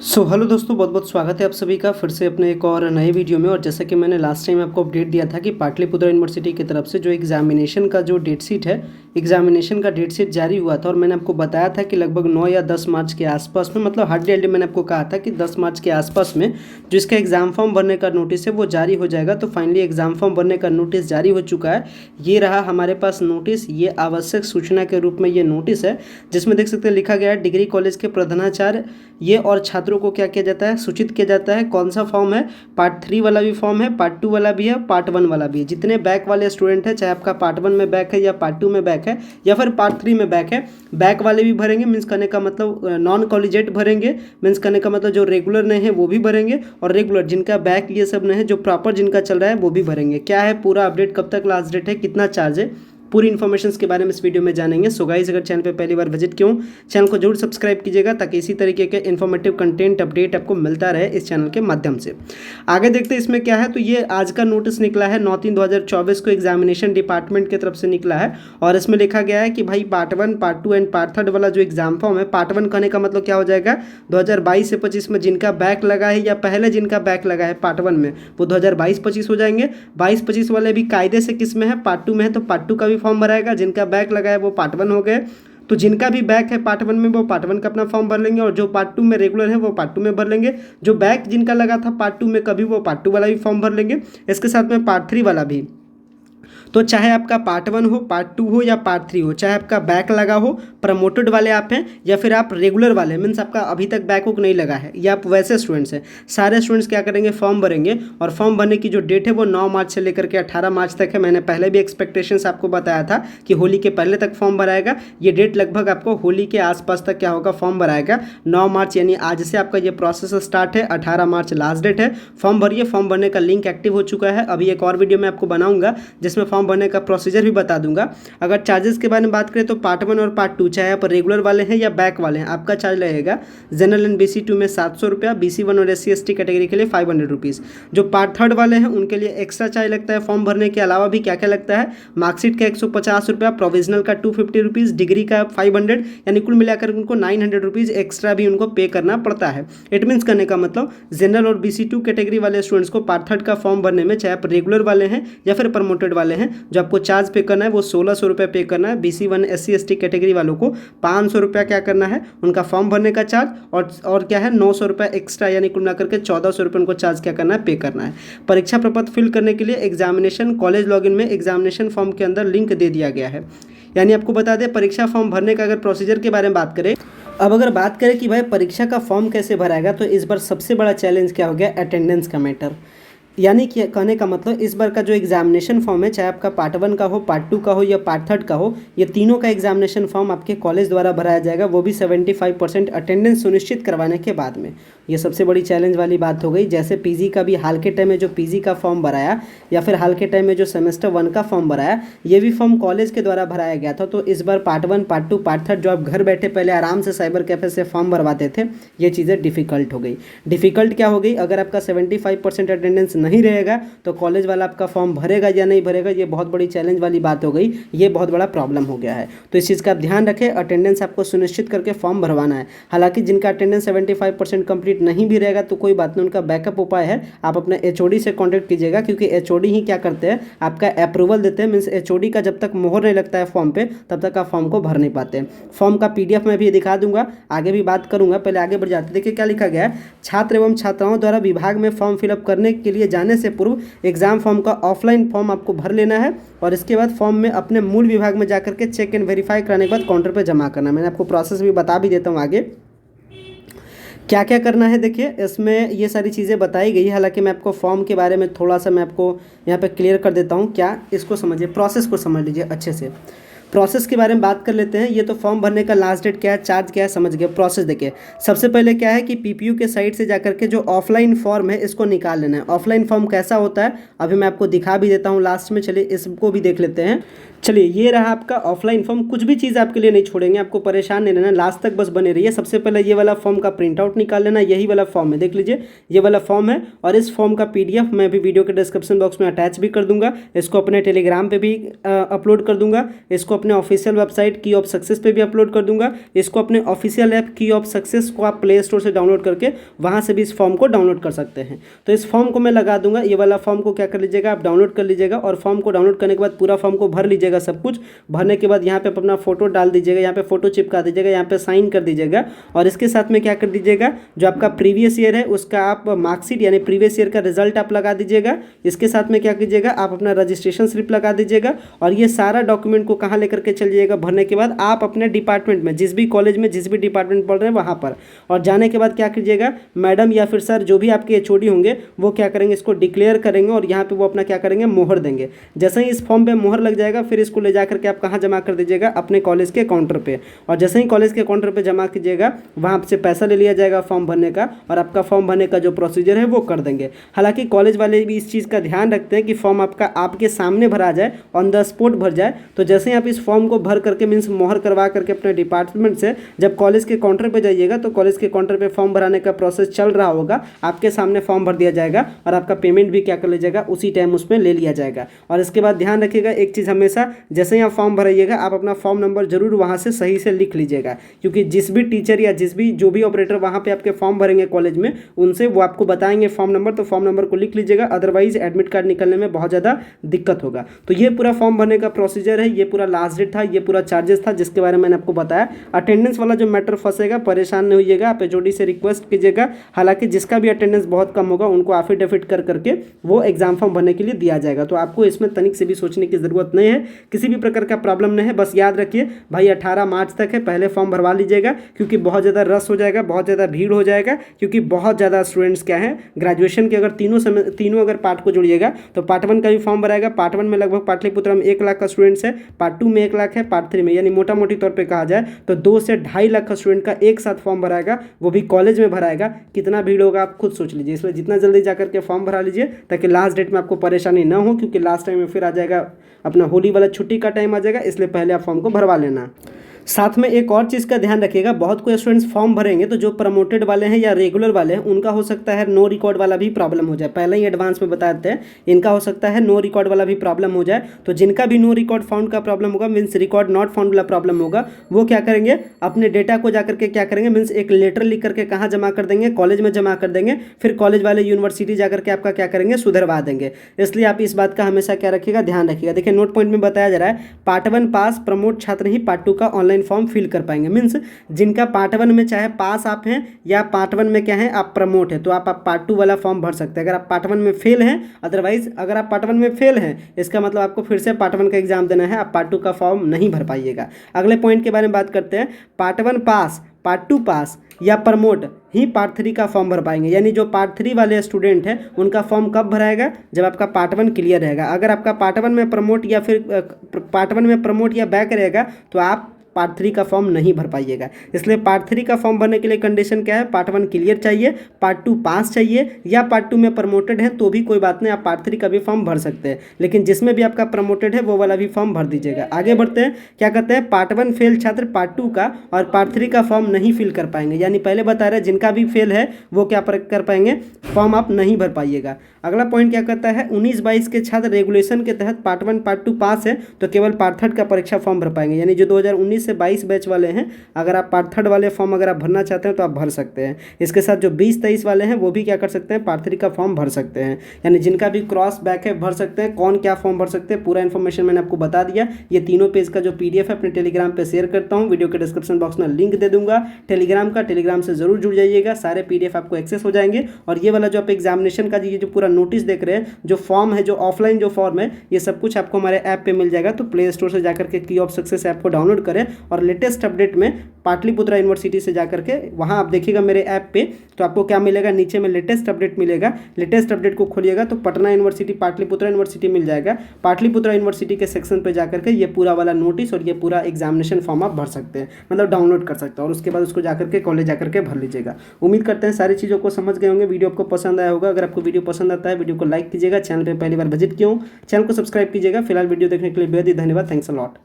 Hello दोस्तों, बहुत बहुत स्वागत है आप सभी का फिर से अपने एक और नए वीडियो में। और जैसा कि मैंने लास्ट टाइम आपको अपडेट दिया था कि पाटलिपुत्र यूनिवर्सिटी की तरफ से जो एग्जामिनेशन का जो डेट शीट है, एग्जामिनेशन का डेट शीट जारी हुआ था। और मैंने आपको बताया था कि लगभग 9 या 10 मार्च के आसपास में, मतलब हार्डली मैंने आपको कहा था कि 10 मार्च के आसपास में जो इसका एग्ज़ाम फॉर्म भरने का नोटिस है वो जारी हो जाएगा। तो फाइनली एग्ज़ाम फॉर्म भरने का नोटिस जारी हो चुका है। ये रहा हमारे पास नोटिस, ये आवश्यक सूचना के रूप में ये नोटिस है, जिसमें देख सकते हैं लिखा गया है डिग्री कॉलेज के प्रधानाचार्य ये और छात्रों को क्या किया जाता है, सूचित किया जाता है। कौन सा फॉर्म है? पार्ट 3 वाला भी फॉर्म है, पार्ट 2 वाला भी है, पार्ट 1 वाला भी है। जितने बैक वाले स्टूडेंट हैं, चाहे आपका पार्ट 1 में बैक है या पार्ट 2 में बैक है या फिर पार्ट 3 में बैक है, बैक वाले भी भरेंगे। मीन्स करने का मतलब नॉन कॉलेजिएट भरेंगे। मीन्स करने का मतलब जो रेगुलर नहीं है वो भी भरेंगे, और रेगुलर जिनका बैक ये सब नहीं है, जो प्रॉपर जिनका चल रहा है वो भी भरेंगे। क्या है पूरा अपडेट, कब तक लास्ट डेट है, कितना चार्ज है, पूरी इन्फॉर्मेशन के बारे में इस वीडियो में जानेंगे। सो गाइस, अगर चैनल पे पहली बार विजिट किया हूं, चैनल को जरूर सब्सक्राइब कीजिएगा ताकि इसी तरीके के इन्फॉर्मेटिव कंटेंट अपडेट आपको मिलता रहे इस चैनल के माध्यम से। आगे देखते हैं इसमें क्या है। तो ये आज का नोटिस निकला है 9/3/2024 को एग्जामिनेशन डिपार्टमेंट की तरफ से निकला है। और इसमें लिखा गया है कि भाई पार्ट 1, पार्ट 2 एंड पार्ट 3 वाला जो एग्जाम फॉर्म है, पार्ट 1 कहने का मतलब क्या हो जाएगा, 2022 से 25 में जिनका बैक लगा है या पहले जिनका बैक लगा है पार्ट 1 में, वो 2022-25 हो जाएंगे। 22-25 वाले भी कायदे से किस में है, पार्ट 2 में है, तो पार्ट 2 का भी फॉर्म भराएगा। जिनका बैक लगा है वो पार्ट 1 हो गए, तो जिनका भी बैक है पार्ट 1 में वो पार्ट 1 का अपना फॉर्म भर लेंगे, और जो पार्ट 2 में रेगुलर है वो पार्ट 2 में भर लेंगे। जो बैक जिनका लगा था पार्ट 2 में कभी, वो पार्ट 2 वाला भी फॉर्म भर लेंगे। इसके साथ में पार्ट 3 वाला भी। तो चाहे आपका पार्ट 1 हो, पार्ट 2 हो या पार्ट 3 हो, चाहे आपका बैक लगा हो, प्रमोटेड वाले आप हैं या फिर आप रेगुलर वाले, मीन्स आपका अभी तक बैक वुक नहीं लगा है या आप वैसे स्टूडेंट्स हैं, सारे स्टूडेंट्स क्या करेंगे, फॉर्म भरेंगे। और फॉर्म भरने की जो डेट है वो 9 मार्च से लेकर के 18 मार्च तक है। मैंने पहले भी एक्सपेक्टेशंस आपको बताया था कि होली के पहले तक फॉर्म भराएगा। ये डेट लगभग आपको होली के आसपास तक क्या होगा, फॉर्म भराएगा। 9 मार्च यानी आज से आपका ये प्रोसेस स्टार्ट है, 18 मार्च लास्ट डेट है। फॉर्म भरिए, फॉर्म भरने का लिंक एक्टिव हो चुका है। अभी एक और वीडियो में आपको बनाऊंगा जिसमें फॉर्म भरने का प्रोसीजर भी बता दूंगा। अगर चार्जेस के बारे में बात करें तो पार्ट 1 और पार्ट 2, चाहे आप रेगुलर वाले हैं या बैक वाले हैं, आपका चार्ज लगेगा जनरल एंड BC2 में 700 रुपया, BC1 और SC/ST कैटेगरी के लिए 500 रुपीज़। जो पार्ट 3 वाले हैं उनके लिए एक्स्ट्रा चार्ज लगता है। फॉर्म भरने के अलावा भी क्या क्या लगता है, मार्कशीट का 150 रुपया, प्रोविजनल का 250 रुपीज़, डिग्री का 500, यानी कुल मिलाकर उनको 900 रुपीज़ एक्स्ट्रा भी उनको पे करना पड़ता है। इट मीन्स करने का मतलब जनरल और BC2 कैटेगरी वाले स्टूडेंट्स को पार्ट 3 का फॉर्म भरने में, चाहे आप रेगुलर वाले हैं या फिर प्रमोटेड वाले हैं, जो आपको चार्ज पे करना है वो 1600 रुपये पे करना है। BC1 SC/ST कैटेगरी वालों को 500 रुपया क्या करना है, उनका फॉर्म भरने का चार्ज, और क्या है 900 रुपये एक्स्ट्रा, यानी कुल मिलाकर के 1400 रुपये उनको चार्ज क्या करना है, पे करना है। परीक्षा प्रपत्र फिल करने के लिए एग्जामिनेशन कॉलेज लॉगिन में एग्जामिनेशन फॉर्म के अंदर लिंक दे दिया गया है। यानी आपको बता दें, परीक्षा फॉर्म भरने का अगर प्रोसीजर के बारे में बात करें, अब अगर बात करें कि भाई परीक्षा का फॉर्म कैसे भराएगा, तो इस बार सबसे बड़ा चैलेंज क्या हो गया, अटेंडेंस का मैटर। यानी कि कहने का मतलब इस बार का जो एग्जामिनेशन फॉर्म है, चाहे आपका पार्ट 1 का हो, पार्ट 2 का हो या पार्ट 3 का हो, ये तीनों का एग्जामिनेशन फॉर्म आपके कॉलेज द्वारा भराया जाएगा, वो भी 75% अटेंडेंस सुनिश्चित करवाने के बाद में। ये सबसे बड़ी चैलेंज वाली बात हो गई। जैसे पीजी का भी हाल के टाइम में जो पीजी का फॉर्म भराया, या फिर हाल के टाइम में जो सेमेस्टर 1 का फॉर्म भराया, ये भी फॉर्म कॉलेज के द्वारा भराया गया था। तो इस बार पार्ट 1, पार्ट 2, पार्ट 3 जो आप घर बैठे पहले आराम से साइबर कैफे से फॉर्म भरवाते थे, ये चीज़ें डिफ़िकल्ट हो गई। डिफ़िकल्ट क्या हो गई, अगर आपका 75% अटेंडेंस नहीं रहेगा तो कॉलेज वाला आपका फॉर्म भरेगा या नहीं भरेगा, ये बहुत बड़ी चैलेंज वाली बात हो गई। ये बहुत बड़ा प्रॉब्लम हो गया है। तो इस चीज़ का आप ध्यान रखें, अटेंडेंस आपको सुनिश्चित करके फॉर्म भरवाना है। हालांकि जिनका अटेंडेंस 75% कंप्लीट नहीं भी रहेगा तो कोई बात नहीं, उनका बैकअप उपाय है, आप अपने HOD से कॉन्टैक्ट कीजिएगा, क्योंकि HOD ही क्या करते हैं, आपका अप्रूवल देते हैं। मीन्स HOD का जब तक मोहर नहीं लगता है फॉर्म पे, तब तक आप फॉर्म को भर नहीं पाते। फॉर्म का PDF मैं भी दिखा दूंगा, आगे भी बात करूंगा। पहले आगे बढ़ जाते, देखिए क्या लिखा गया है, छात्र एवं छात्राओं द्वारा विभाग में फॉर्म फिलअप करने के लिए जाने से पूर्व एग्जाम फॉर्म का ऑफलाइन फॉर्म आपको भर लेना है, और इसके बाद फॉर्म में अपने मूल विभाग में जाकर के चेक एंड वेरीफाई कराने के बाद काउंटर पे जमा करना है। मैंने आपको प्रोसेस भी बता भी देता हूँ आगे क्या क्या करना है। देखिए इसमें ये सारी चीज़ें बताई गई है। हालांकि मैं आपको फॉर्म के बारे में थोड़ा सा मैं आपको यहाँ पे क्लियर कर देता हूँ। क्या, इसको समझिए, प्रोसेस को समझ लीजिए अच्छे से। प्रोसेस के बारे में बात कर लेते हैं। ये तो फॉर्म भरने का लास्ट डेट क्या है, चार्ज क्या है, समझ गए। प्रोसेस देखिए, सबसे पहले क्या है कि PPU के साइट से जाकर के जो ऑफलाइन फॉर्म है इसको निकाल लेना है। ऑफलाइन फॉर्म कैसा होता है अभी मैं आपको दिखा भी देता हूँ लास्ट में, चलिए इसको भी देख लेते हैं। चलिए ये रहा आपका ऑफलाइन फॉर्म। कुछ भी चीज़ आपके लिए नहीं छोड़ेंगे, आपको परेशान नहीं रहना, लास्ट तक बस बने रहिए। सबसे पहले ये वाला फॉर्म का प्रिंट आउट निकाल लेना, यही वाला फॉर्म है, देख लीजिए ये वाला फॉर्म है। और इस फॉर्म का PDF मैं भी वीडियो के डिस्क्रिप्शन बॉक्स में अटैच भी कर दूंगा। इसको अपने टेलीग्राम पे भी अपलोड कर दूंगा, इसको अपने ऑफिशियल वेबसाइट की ऑफ सक्सेस पे भी अपलोड कर दूंगा, इसको अपने ऑफिशियल ऐप की ऑफ सक्सेस को आप प्ले स्टोर से डाउनलोड करके वहाँ से भी इस फॉर्म को डाउनलोड कर सकते हैं। तो इस फॉर्म को मैं लगा दूंगा, ये वाला फॉर्म को क्या कर लीजिएगा आप डाउनलोड कर लीजिएगा। और फॉर्म को डाउनलोड करने के बाद पूरा फॉर्म को भर लीजिएगा, सब कुछ भरने के बाद यहाँ पे अपना फोटो डाल दीजिएगा, यहाँ पे फोटो चिपका दीजिएगा, यहाँ पे साइन कर दीजिएगा। और इसके साथ में क्या कर दीजिएगा, जो आपका प्रीवियस ईयर है उसका आप मार्कशीट यानी प्रीवियस ईयर का रिजल्ट आप लगा दीजिएगा। इसके साथ में क्या कीजिएगा, आप अपना रजिस्ट्रेशन स्लिप लगा दीजिएगा। और ये सारा डॉक्यूमेंट को कहाँ लेकर के चल जाइएगा, भरने के बाद आप अपने डिपार्टमेंट में, जिस भी कॉलेज में जिस भी डिपार्टमेंट पढ़ रहे हैं वहाँ पर। और जाने के बाद क्या कीजिएगा, मैडम या फिर सर जो भी आपके HOD होंगे वो क्या करेंगे, इसको डिक्लेयर करेंगे और यहाँ पे वो अपना क्या करेंगे, मोहर देंगे। जैसे ही इस फॉर्म पे मोहर लग जाएगा, फिर इसको ले जाकर के आप कहाँ जमा कर दीजिएगा, अपने कॉलेज के काउंटर पे। और जैसे ही कॉलेज के काउंटर पे जमा कीजिएगा, वहाँ आपसे पैसा ले लिया जाएगा फॉर्म भरने का, और आपका फॉर्म भरने का जो प्रोसीजर है वो कर देंगे। हालांकि कॉलेज वाले भी इस चीज़ का ध्यान रखते हैं कि फॉर्म आपका आपके सामने भरा जाए, ऑन द स्पॉट भर जाए। तो जैसे ही आप इस फॉर्म को भर करके मीन्स मोहर करवा करके अपने डिपार्टमेंट से जब कॉलेज के काउंटर पर जाइएगा, तो कॉलेज के काउंटर पर फॉर्म भराने का प्रोसेस चल रहा होगा, आपके सामने फॉर्म भर दिया जाएगा और आपका पेमेंट भी क्या कर लीजिएगा, उसी टाइम उसमें ले लिया जाएगा। और इसके बाद ध्यान रखिएगा एक चीज़, हमेशा जैसे ही आप फॉर्म भराइएगा, आप अपना फॉर्म नंबर जरूर वहाँ से सही से लिख लीजिएगा, क्योंकि जिस भी टीचर या जो भी ऑपरेटर वहाँ पे आपके फॉर्म भरेंगे कॉलेज में, उनसे वो आपको बताएंगे फॉर्म नंबर, तो फॉर्म नंबर को लिख लीजिएगा, अदरवाइज एडमिट कार्ड निकलने में बहुत ज़्यादा दिक्कत होगा। तो ये पूरा फॉर्म भरने का प्रोसीजर है, ये पूरा लास्ट डेट था, ये पूरा चार्जेस था जिसके बारे में मैंने आपको बताया। अटेंडेंस वाला जो मैटर फंसेगा, परेशान नहीं होइएगा, आप HOD से रिक्वेस्ट कीजिएगा। हालांकि जिसका भी अटेंडेंस बहुत कम होगा उनको एफिडेविट कर करके वो एग्जाम फॉर्म भरने के लिए दिया जाएगा। तो आपको इसमें तनिक से भी सोचने की जरूरत नहीं है, किसी भी प्रकार का प्रॉब्लम नहीं है। बस याद रखिए भाई 18 मार्च तक है, पहले फॉर्म भरवा लीजिएगा, क्योंकि बहुत ज़्यादा रश हो जाएगा, बहुत ज़्यादा भीड़ हो जाएगा, क्योंकि बहुत ज़्यादा स्टूडेंट्स क्या है, ग्रेजुएशन के अगर तीनों अगर पार्ट को जोड़िएगा तो पार्ट 1 का भी फॉर्म भराएगा। पार्ट 1 में लगभग पाटलिपुत्र में 1 लाख का स्टूडेंट्स है, पार्ट 2 में 1 लाख है, पार्ट 3 में, यानी मोटा मोटी तौर पर कहा जाए तो 2 से 2.5 लाख का स्टूडेंट का एक साथ फॉर्म भराएगा, वो भी कॉलेज में भराएगा। कितना भीड़ होगा आप खुद सोच लीजिए, इसलिए जितना जल्दी जाकर के फॉर्म भरा लीजिए ताकि लास्ट डेट में आपको परेशानी ना हो, क्योंकि लास्ट टाइम में फिर आ जाएगा अपना होली वाला छुट्टी का टाइम आ जाएगा, इसलिए पहले आप फॉर्म को भरवा लेना। साथ में एक और चीज़ का ध्यान रखिएगा, बहुत कोई स्टूडेंट्स फॉर्म भरेंगे तो जो प्रमोटेड वाले हैं या रेगुलर वाले हैं उनका हो सकता है नो रिकॉर्ड वाला भी प्रॉब्लम हो जाए। पहले ही एडवांस में बता देते हैं, इनका हो सकता है नो रिकॉर्ड वाला भी प्रॉब्लम हो जाए। तो जिनका भी नो रिकॉर्ड फाउंड का प्रॉब्लम होगा, मीन्स रिकॉर्ड नॉट फाउंड वाला प्रॉब्लम होगा, वो क्या करेंगे, अपने डेटा को जाकर के क्या करेंगे, मीन्स एक लेटर लिख करके कहाँ जमा कर देंगे, कॉलेज में जमा कर देंगे। फिर कॉलेज वाले यूनिवर्सिटी जाकर के आपका क्या करेंगे, सुधरवा देंगे। इसलिए आप इस बात का हमेशा क्या रखिएगा, ध्यान रखिएगा। देखिए नोट पॉइंट में बताया जा रहा है, पार्ट 1 पास प्रमोट छात्र ही पार्ट 2 का ऑनलाइन फॉर्म फिल कर पाएंगे। मीन्स जिनका पार्ट 1 में चाहे पास आप हैं या पार्ट 1 में क्या है आप प्रमोट है, तो आप पार्ट 2 वाला फॉर्म भर सकते हैं। अगर आप पार्ट 1 में फेल हैं, अदरवाइज अगर आप पार्ट 1 में फेल हैं, इसका मतलब आपको फिर से पार्ट 1 का एग्जाम देना है, आप पार्ट 2 का फॉर्म नहीं भर पाइएगा। अगले पॉइंट के बारे में बात करते हैं, पार्ट 1 पास, पार्ट 2 पास या प्रमोट ही पार्ट 3 का फॉर्म भर पाएंगे। यानी जो पार्ट 3 वाले स्टूडेंट हैं उनका फॉर्म कब भराएगा, जब आपका पार्ट 1 क्लियर रहेगा। अगर आपका पार्ट 1 में प्रमोट या फिर पार्ट 1 में प्रमोट या बैक रहेगा तो आप पार्ट 3 का फॉर्म नहीं भर पाइएगा। इसलिए पार्ट 3 का फॉर्म भरने के लिए कंडीशन क्या है, पार्ट 1 क्लियर चाहिए, पार्ट 2 पास चाहिए, या पार्ट 2 में प्रमोटेड है तो भी कोई बात नहीं, आप पार्ट 3 का भी फॉर्म भर सकते हैं। लेकिन जिसमें भी आपका प्रमोटेड है वो वाला भी फॉर्म भर दीजिएगा। आगे बढ़ते हैं, क्या कहते हैं, पार्ट 1 फेल छात्र पार्ट 2 का और पार्ट 3 का फॉर्म नहीं फिल कर पाएंगे। यानी पहले बता रहे हैं जिनका भी फेल है वो क्या कर पाएंगे, फॉर्म आप नहीं भर पाइएगा। अगला पॉइंट क्या कहता है, 19-22 के छात्र रेगुलेशन के तहत पार्ट 1 पार्ट 2 पास है तो केवल पार्ट 3 का परीक्षा फॉर्म भर पाएंगे। यानी जो 2019 से 22 बैच वाले हैं, अगर आप पार्ट 3 वाले फॉर्म अगर आप भरना चाहते हैं तो आप भर सकते हैं। इसके साथ जो 20-23 वाले हैं वो भी क्या कर सकते हैं, पार्ट 3 का फॉर्म भर सकते हैं। यानी जिनका भी क्रॉस बैक है भर सकते हैं। कौन क्या फॉर्म भर सकते हैं पूरा इन्फॉर्मेशन मैंने आपको बता दिया। ये तीनों पेज का जो PDF है अपने टेलीग्राम पर शेयर करता हूँ, वीडियो के डिस्क्रिप्शन बॉक्स में लिंक दे दूंगा टेलीग्राम से जरूर जुड़ जाइएगा, सारे PDF आपको एक्सेस हो जाएंगे। और ये वाला जो आप एग्जामिनेशन का ये जो पूरा नोटिस देख रहे हैं, जो फॉर्म है, जो ऑफलाइन जो फॉर्म है, ये सब कुछ आपको हमारे ऐप पे मिल जाएगा। तो प्ले स्टोर से जाकर के की ऑफ सक्सेस ऐप को डाउनलोड करें और लेटेस्ट अपडेट में पाटलिपुत्रा यूनिवर्सिटी से जाकर के वहाँ आप देखिएगा मेरे ऐप पे, तो आपको क्या मिलेगा, नीचे में लेटेस्ट अपडेट मिलेगा। लेटेस्ट अपडेट को खोलिएगा तो पटना यूनिवर्सिटी, पाटलिपुत्रा यूनिवर्सिटी मिल जाएगा। पाटलिपुत्रा यूनिवर्सिटी के सेक्शन पे जाकर के ये पूरा वाला नोटिस और ये पूरा एग्जामिनेशन फॉर्म आप भर सकते हैं, मतलब डाउनलोड कर सकते हैं, और उसके बाद उसको जाकर के कॉलेज जाकर के भर लीजिएगा। उम्मीद करते हैं सारी चीज़ों को समझ गए होंगे। वीडियो आपको पसंद आया होगा। अगर आपको वीडियो पसंद आता है वीडियो को लाइक कीजिएगा। चैनल पर पहली बार विजिट किया हूँ, चैनल को सब्सक्राइब कीजिएगा। फिलहाल वीडियो देखने के लिए बेहद ही धन्यवाद। Thanks a lot.